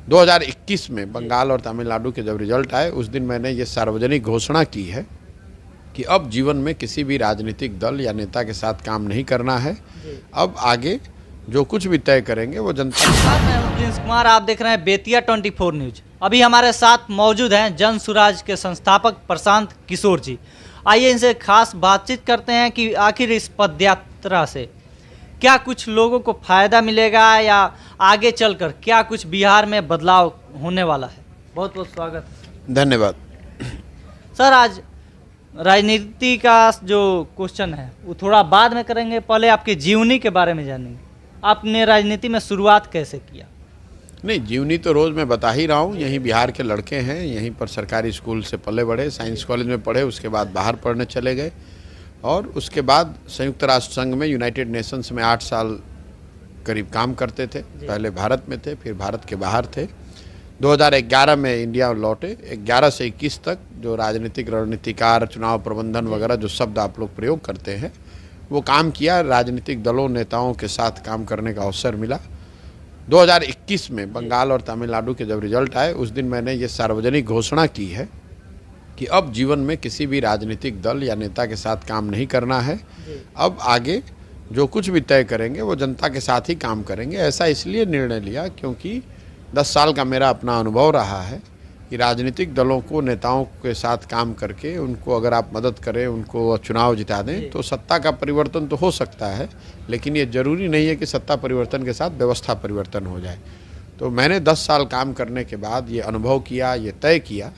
2021 में बंगाल और तमिलनाडु के जब रिजल्ट आए उस दिन मैंने ये सार्वजनिक घोषणा की है कि अब जीवन में किसी भी राजनीतिक दल या नेता के साथ काम नहीं करना है। अब आगे जो कुछ भी तय करेंगे वो जनता। मैं हूं प्रिंस कुमार, आप देख रहे हैं बेतिया 24 न्यूज। अभी हमारे साथ मौजूद हैं जन सुराज के संस्थापक प्रशांत किशोर जी। आइए इनसे खास बातचीत करते हैं कि आखिर इस पदयात्रा से क्या कुछ लोगों को फायदा मिलेगा या आगे चलकर क्या कुछ बिहार में बदलाव होने वाला है। बहुत बहुत स्वागत है। धन्यवाद सर, आज राजनीति का जो क्वेश्चन है वो थोड़ा बाद में करेंगे, पहले आपकी जीवनी के बारे में जानेंगे। आपने राजनीति में शुरुआत कैसे किया? नहीं, जीवनी तो रोज़ मैं बता ही रहा हूँ। यहीं बिहार के लड़के हैं, यहीं पर सरकारी स्कूल से पले बढ़े, साइंस कॉलेज में पढ़े, उसके बाद बाहर पढ़ने चले गए और उसके बाद संयुक्त राष्ट्र संघ में यूनाइटेड नेशंस में 8 साल करीब काम करते थे। पहले भारत में थे, फिर भारत के बाहर थे। 2011 में इंडिया लौटे। 11 से 21 तक जो राजनीतिक रणनीतिकार, चुनाव प्रबंधन वगैरह जो शब्द आप लोग प्रयोग करते हैं वो काम किया। राजनीतिक दलों, नेताओं के साथ काम करने का अवसर मिला। 2021 में बंगाल और तमिलनाडु के जब रिजल्ट आए उस दिन मैंने ये सार्वजनिक घोषणा की है कि अब जीवन में किसी भी राजनीतिक दल या नेता के साथ काम नहीं करना है। अब आगे जो कुछ भी तय करेंगे वो जनता के साथ ही काम करेंगे। ऐसा इसलिए निर्णय लिया क्योंकि 10 साल का मेरा अपना अनुभव रहा है कि राजनीतिक दलों को, नेताओं के साथ काम करके उनको अगर आप मदद करें, उनको चुनाव जिता दें तो सत्ता का परिवर्तन तो हो सकता है, लेकिन ये ज़रूरी नहीं है कि सत्ता परिवर्तन के साथ व्यवस्था परिवर्तन हो जाए। तो मैंने 10 साल काम करने के बाद ये अनुभव किया, ये तय किया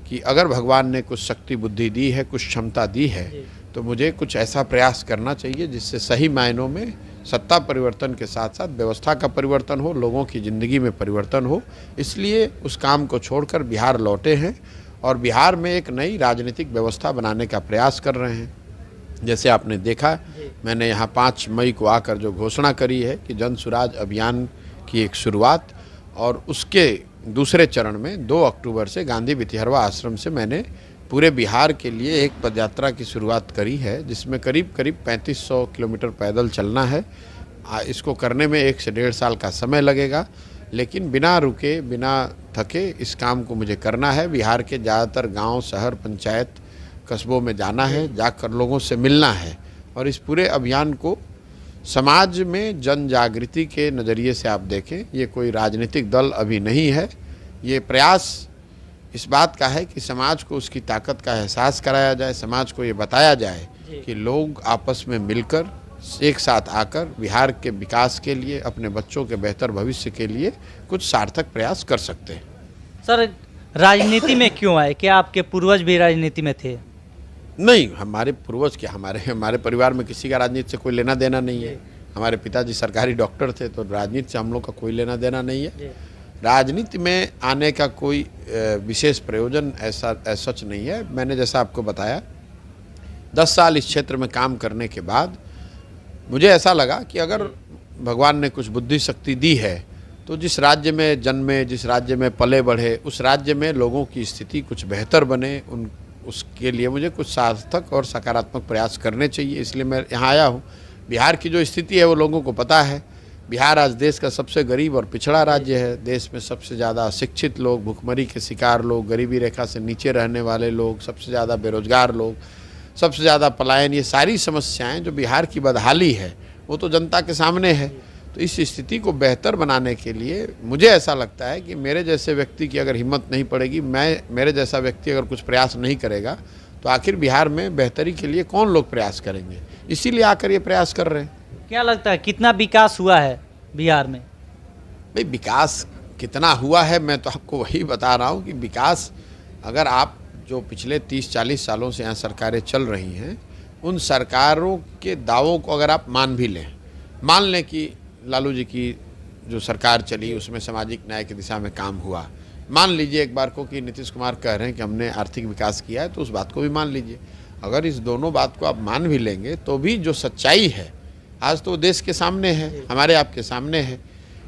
कि अगर भगवान ने कुछ शक्ति बुद्धि दी है, कुछ क्षमता दी है, तो मुझे कुछ ऐसा प्रयास करना चाहिए जिससे सही मायनों में सत्ता परिवर्तन के साथ साथ व्यवस्था का परिवर्तन हो, लोगों की ज़िंदगी में परिवर्तन हो। इसलिए उस काम को छोड़कर बिहार लौटे हैं और बिहार में एक नई राजनीतिक व्यवस्था बनाने का प्रयास कर रहे हैं। जैसे आपने देखा, मैंने यहाँ 5 मई को आकर जो घोषणा करी है कि जन सुराज अभियान की एक शुरुआत, और उसके दूसरे चरण में 2 अक्टूबर से गांधी वितिहरवा आश्रम से मैंने पूरे बिहार के लिए एक पदयात्रा की शुरुआत करी है जिसमें करीब 3500 किलोमीटर पैदल चलना है। इसको करने में 1 से 1.5 साल का समय लगेगा, लेकिन बिना रुके, बिना थके इस काम को मुझे करना है। बिहार के ज़्यादातर गांव, शहर, पंचायत, कस्बों में जाना है, जाकर लोगों से मिलना है और इस पूरे अभियान को समाज में जन जागृति के नज़रिए से आप देखें। ये कोई राजनीतिक दल अभी नहीं है। ये प्रयास इस बात का है कि समाज को उसकी ताकत का एहसास कराया जाए, समाज को ये बताया जाए कि लोग आपस में मिलकर एक साथ आकर बिहार के विकास के लिए, अपने बच्चों के बेहतर भविष्य के लिए कुछ सार्थक प्रयास कर सकते हैं। सर, राजनीति में क्यों आए? क्या आपके पूर्वज भी राजनीति में थे? नहीं, हमारे पूर्वज क्या, हमारे परिवार में किसी का राजनीति से कोई लेना देना नहीं है। हमारे पिताजी सरकारी डॉक्टर थे, तो राजनीति से हम लोग का कोई लेना देना नहीं है। राजनीति में आने का कोई विशेष प्रयोजन ऐसा सच नहीं है। मैंने जैसा आपको बताया, 10 साल इस क्षेत्र में काम करने के बाद मुझे ऐसा लगा कि अगर भगवान ने कुछ बुद्धि शक्ति दी है तो जिस राज्य में जन्मे, जिस राज्य में पले बढ़े, उस राज्य में लोगों की स्थिति कुछ बेहतर बने, उसके लिए मुझे कुछ सार्थक और सकारात्मक प्रयास करने चाहिए। इसलिए मैं यहाँ आया हूँ। बिहार की जो स्थिति है वो लोगों को पता है। बिहार आज देश का सबसे गरीब और पिछड़ा राज्य है। देश में सबसे ज़्यादा अशिक्षित लोग, भुखमरी के शिकार लोग, गरीबी रेखा से नीचे रहने वाले लोग, सबसे ज़्यादा बेरोजगार लोग, सबसे ज़्यादा पलायन, ये सारी समस्याएं जो बिहार की बदहाली है वो तो जनता के सामने है। तो इस स्थिति को बेहतर बनाने के लिए मुझे ऐसा लगता है कि मेरे जैसे व्यक्ति की अगर हिम्मत नहीं पड़ेगी, मेरे जैसा व्यक्ति अगर कुछ प्रयास नहीं करेगा तो आखिर बिहार में बेहतरी के लिए कौन लोग प्रयास करेंगे। इसीलिए आकर ये प्रयास कर रहे हैं। क्या लगता है कितना विकास हुआ है बिहार में? भाई, विकास कितना हुआ है मैं तो आपको वही बता रहा हूँ कि विकास, अगर आप जो पिछले 30-40 सालों से यहाँ सरकारें चल रही हैं, उन सरकारों के दावों को अगर आप मान भी लें, मान लें कि लालू जी की जो सरकार चली उसमें सामाजिक न्याय की दिशा में काम हुआ, मान लीजिए एक बार को कि नीतीश कुमार कह रहे हैं कि हमने आर्थिक विकास किया है, तो उस बात को भी मान लीजिए। अगर इस दोनों बात को आप मान भी लेंगे तो भी जो सच्चाई है आज तो देश के सामने है, हमारे आपके सामने है।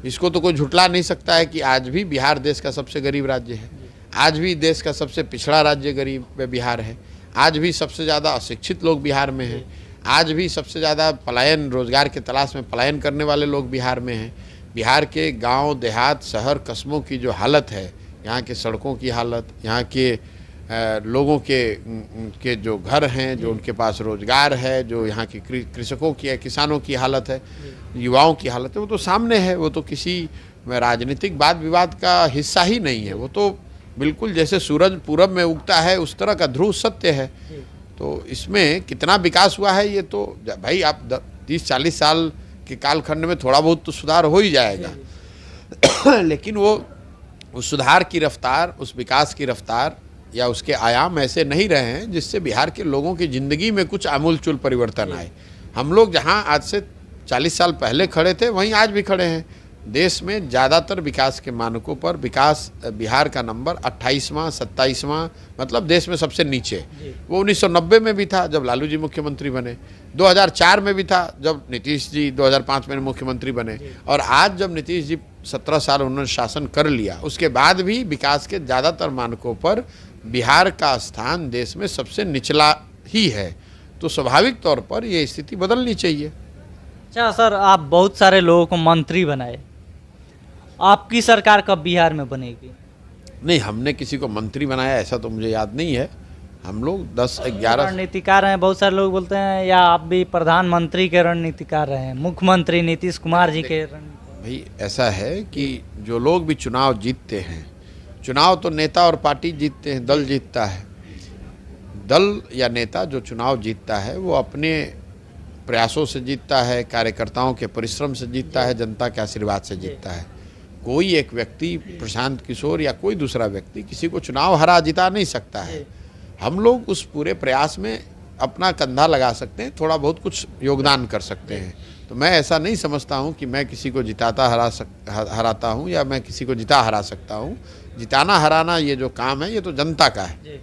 इसको तो कोई झुटला नहीं सकता है कि आज भी बिहार देश का सबसे गरीब राज्य है, आज भी देश का सबसे पिछड़ा राज्य गरीब बिहार है, आज भी सबसे ज़्यादा अशिक्षित लोग बिहार में हैं, आज भी सबसे ज़्यादा पलायन, रोजगार की तलाश में पलायन करने वाले लोग बिहार में हैं। बिहार के गांव, देहात, शहर, कस्बों की जो हालत है, यहाँ के सड़कों की हालत, यहाँ के लोगों के जो घर हैं, जो उनके पास रोजगार है, जो यहाँ के कृषकों की है, किसानों की हालत है, युवाओं की हालत है, वो तो सामने है। वो तो किसी राजनीतिक वाद विवाद का हिस्सा ही नहीं है। वो तो बिल्कुल जैसे सूरज पूरब में उगता है उस तरह का ध्रुव सत्य है। तो इसमें कितना विकास हुआ है ये तो भाई आप 30-40 साल के कालखंड में थोड़ा बहुत तो सुधार हो ही जाएगा। लेकिन वो उस सुधार की रफ्तार, उस विकास की रफ्तार या उसके आयाम ऐसे नहीं रहे हैं जिससे बिहार के लोगों की ज़िंदगी में कुछ आमूलचूल परिवर्तन आए। हम लोग जहां आज से 40 साल पहले खड़े थे वहीं आज भी खड़े हैं। देश में ज़्यादातर विकास के मानकों पर विकास बिहार का नंबर 28वां 27वां, मतलब देश में सबसे नीचे। वो 1990 में भी था जब लालू जी मुख्यमंत्री बने, 2004 में भी था जब नीतीश जी 2005 में मुख्यमंत्री बने, और आज जब नीतीश जी 17 साल उन्होंने शासन कर लिया, उसके बाद भी विकास के ज़्यादातर मानकों पर बिहार का स्थान देश में सबसे निचला ही है। तो स्वाभाविक तौर पर ये स्थिति बदलनी चाहिए। अच्छा सर, आप बहुत सारे लोगों को मंत्री बनाए, आपकी सरकार कब बिहार में बनेगी? नहीं, हमने किसी को मंत्री बनाया ऐसा तो मुझे याद नहीं है। हम लोग 10-11 रणनीतिकार हैं, बहुत सारे लोग बोलते हैं, या आप भी प्रधानमंत्री के रणनीतिकार रहे हैं, मुख्यमंत्री नीतीश कुमार जी के भाई ऐसा है कि जो लोग भी चुनाव जीतते हैं, चुनाव तो नेता और पार्टी जीतते हैं, दल जीतता है। दल या नेता जो चुनाव जीतता है वो अपने प्रयासों से जीतता है, कार्यकर्ताओं के परिश्रम से जीतता है, जनता के आशीर्वाद से जीतता है। कोई एक व्यक्ति, प्रशांत किशोर या कोई दूसरा व्यक्ति किसी को चुनाव हरा जिता नहीं सकता है। हम लोग उस पूरे प्रयास में अपना कंधा लगा सकते हैं, थोड़ा बहुत कुछ योगदान कर सकते हैं। तो मैं ऐसा नहीं समझता हूं कि मैं किसी को हराता हूं या मैं किसी को जिता हरा सकता हूं। जिताना हराना ये जो काम है ये तो जनता का है।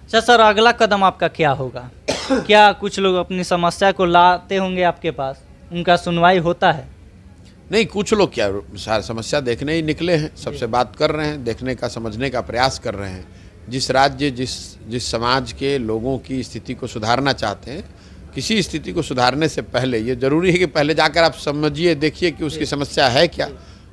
अच्छा सर, अगला कदम आपका क्या होगा? क्या कुछ लोग अपनी समस्या को लाते होंगे आपके पास, उनका सुनवाई होता है? नहीं, कुछ लोग क्या सारी समस्या देखने ही निकले हैं, सबसे बात कर रहे हैं, देखने का, समझने का प्रयास कर रहे हैं। जिस राज्य, जिस समाज के लोगों की स्थिति को सुधारना चाहते हैं, किसी स्थिति को सुधारने से पहले ये जरूरी है कि पहले जाकर आप समझिए, देखिए कि उसकी समस्या है क्या।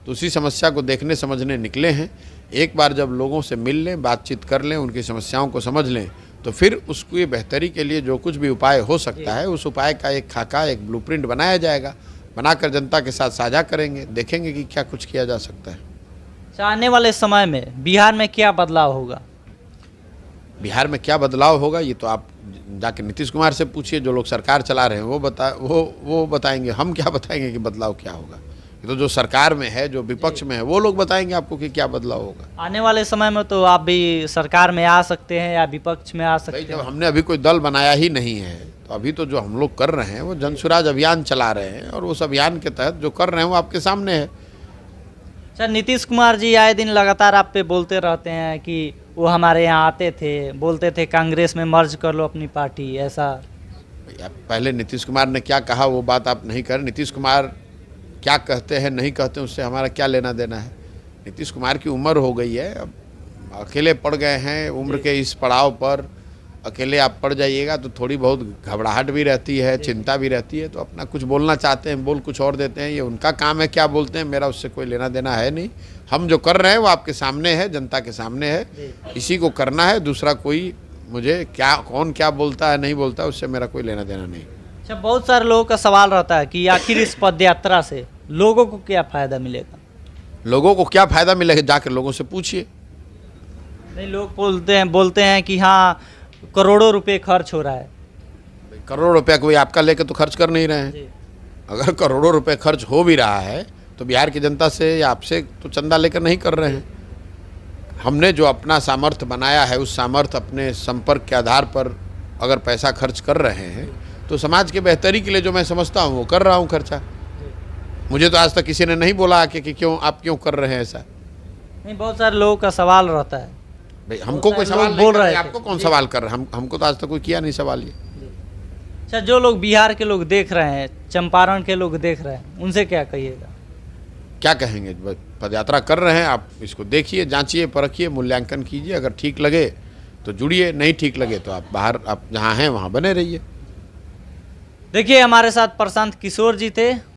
तो उसी समस्या को देखने समझने निकले हैं। एक बार जब लोगों से मिल लें, बातचीत कर लें, उनकी समस्याओं को समझ लें, तो फिर उसकी बेहतरी के लिए जो कुछ भी उपाय हो सकता है उस उपाय का एक खाका, एक ब्लूप्रिंट बनाया जाएगा। बनाकर जनता के साथ साझा करेंगे, देखेंगे कि क्या कुछ किया जा सकता है। आने वाले समय में बिहार में क्या बदलाव होगा? बिहार में क्या बदलाव होगा ये तो आप जाके नीतीश कुमार से पूछिए, जो लोग सरकार चला रहे हैं वो बताएंगे। हम क्या बताएंगे कि बदलाव क्या होगा? ये तो जो सरकार में है, जो विपक्ष में है, वो लोग बताएंगे आपको कि क्या बदलाव होगा। आने वाले समय में तो आप भी सरकार में आ सकते हैं या विपक्ष में आ सकते हैं। जब हमने अभी कोई दल बनाया ही नहीं है, तो अभी तो जो हम लोग कर रहे हैं वो जन स्वराज अभियान चला रहे हैं, और उस अभियान के तहत जो कर रहे हैं वो आपके सामने है। सर, नीतीश कुमार जी आए दिन लगातार आप पे बोलते रहते हैं कि वो हमारे यहाँ आते थे, बोलते थे कांग्रेस में मर्ज कर लो अपनी पार्टी, ऐसा। पहले नीतीश कुमार ने क्या कहा वो बात आप नहीं कर। नीतीश कुमार क्या कहते हैं, नहीं कहते, उससे हमारा क्या लेना देना है। नीतीश कुमार की उम्र हो गई है, अब अकेले पड़ गए हैं उम्र के इस पड़ाव पर। अकेले आप पड़ जाइएगा तो थोड़ी बहुत घबराहट भी रहती है, चिंता भी रहती है। तो अपना कुछ बोलना चाहते हैं, बोल कुछ और देते हैं, ये उनका काम है, क्या बोलते हैं, मेरा उससे कोई लेना देना है नहीं। हम जो कर रहे हैं वो आपके सामने है, जनता के सामने है, इसी को करना है। दूसरा कोई मुझे कौन क्या बोलता है, नहीं बोलता है, उससे मेरा कोई लेना देना नहीं। अच्छा, बहुत सारे लोगों का सवाल रहता है कि आखिर इस पद यात्रा से लोगों को क्या फ़ायदा मिलेगा? लोगों को क्या फ़ायदा मिलेगा, जाकर लोगों से पूछिए। नहीं, लोग बोलते हैं कि हाँ करोड़ों रुपए खर्च हो रहा है। करोड़ों रुपया कोई आपका लेकर तो खर्च कर नहीं रहे हैं। अगर करोड़ों रुपए खर्च हो भी रहा है तो बिहार की जनता से या आपसे तो चंदा लेकर नहीं कर रहे हैं। हमने जो अपना सामर्थ्य बनाया है, उस सामर्थ्य अपने संपर्क के आधार पर अगर पैसा खर्च कर रहे हैं तो समाज के बेहतरी के लिए जो मैं समझता हूँ वो कर रहा हूँ खर्चा। मुझे तो आज तक किसी ने नहीं बोला कि क्यों आप क्यों कर रहे हैं ऐसा। नहीं, बहुत सारे लोगों का सवाल रहता है। भाई हमको कोई सवाल बोल रहे हैं, आपको कौन सवाल कर रहा है? हमको तो आज तक कोई किया नहीं सवाल ये। अच्छा, जो लोग बिहार के लोग देख रहे हैं, चंपारण के लोग देख रहे हैं, उनसे क्या कहिएगा? क्या कहेंगे? पदयात्रा कर रहे हैं, आप इसको देखिए, जांचिए, परखिए, मूल्यांकन कीजिए। अगर ठीक लगे तो जुड़िए, नहीं ठीक लगे तो आप बाहर, आप जहाँ हैं वहाँ बने रहिए। देखिए, हमारे साथ प्रशांत किशोर जी थे।